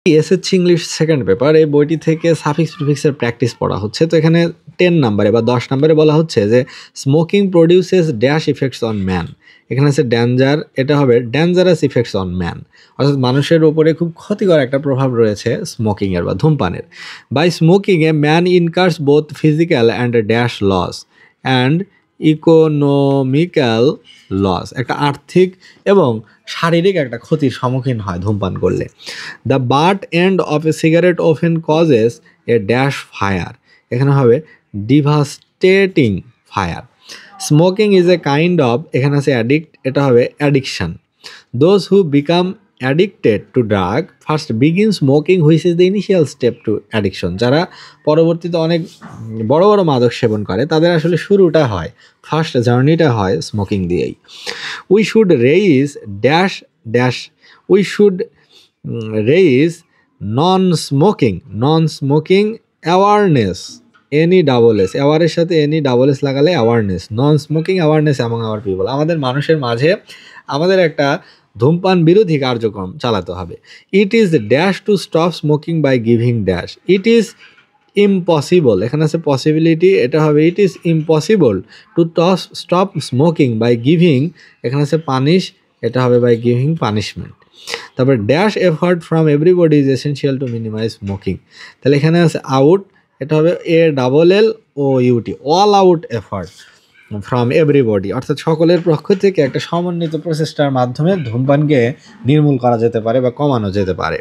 SSC English second paper এই বইটি থেকে সাফিক্স প্রিফিক্সের প্র্যাকটিস পড়া হচ্ছে। তো এখানে 10 নাম্বারে বা 10 নাম্বারে বলা হচ্ছে যে smoking produces dash effects on man. এখানে আছে ডেঞ্জার, এটা হবে ডেঞ্জারাস ইফেক্টস অন ম্যান, অর্থাৎ মানুষের উপরে খুব ক্ষতিকর একটা প্রভাব রয়েছে স্মোকিংয়ের বা ধূমপানের। By smoking a man incurs both physical and dash loss and economical loss, একটা আর্থিক এবং শারীরিক একটা ক্ষতির সম্মুখীন হয় ধূমপান করলে। The butt end of a cigarette often causes a dash fire, এখানে হবে devastating fire. Smoking is a kind of, এখানে আছে অ্যাডিক্ট, এটা হবে addiction. Those who become addicted to drug first begin smoking which is the initial step to addiction. যারা পরবর্তীতে অনেক বড় বড় মাদক সেবন করে তাদের আসলে শুরুটা হয়, ফার্স্ট জার্নিটা হয় স্মোকিং দিয়েই। We should raise dash dash, we should raise non smoking awareness, N E double S, অ্যাওয়ারের সাথে এনি ডাবল এস লাগালে awareness, non smoking awareness among our people. আমাদের মানুষের মাঝে আমাদের একটা ধূমপান বিরোধী কার্যক্রম চালাতে হবে। It is dash to stop smoking by giving dash, it is impossible, এখানে আছে পসিবিলিটি, এটা হবে it is impossible to stop smoking by giving, এখানে আছে পানিশ, এটা হবে বাই গিভিং পানিশমেন্ট। তারপর dash effort from everybody is essential to minimize smoking, তাহলে এখানে আছে আউট, এটা হবে a double L O U T, all out effort from everybody, অর্থাৎ সকলের পক্ষ থেকে একটা সমন্বিত প্রচেষ্টার মাধ্যমে ধূমপানকে নির্মূল করা যেতে পারে বা কমানো যেতে পারে।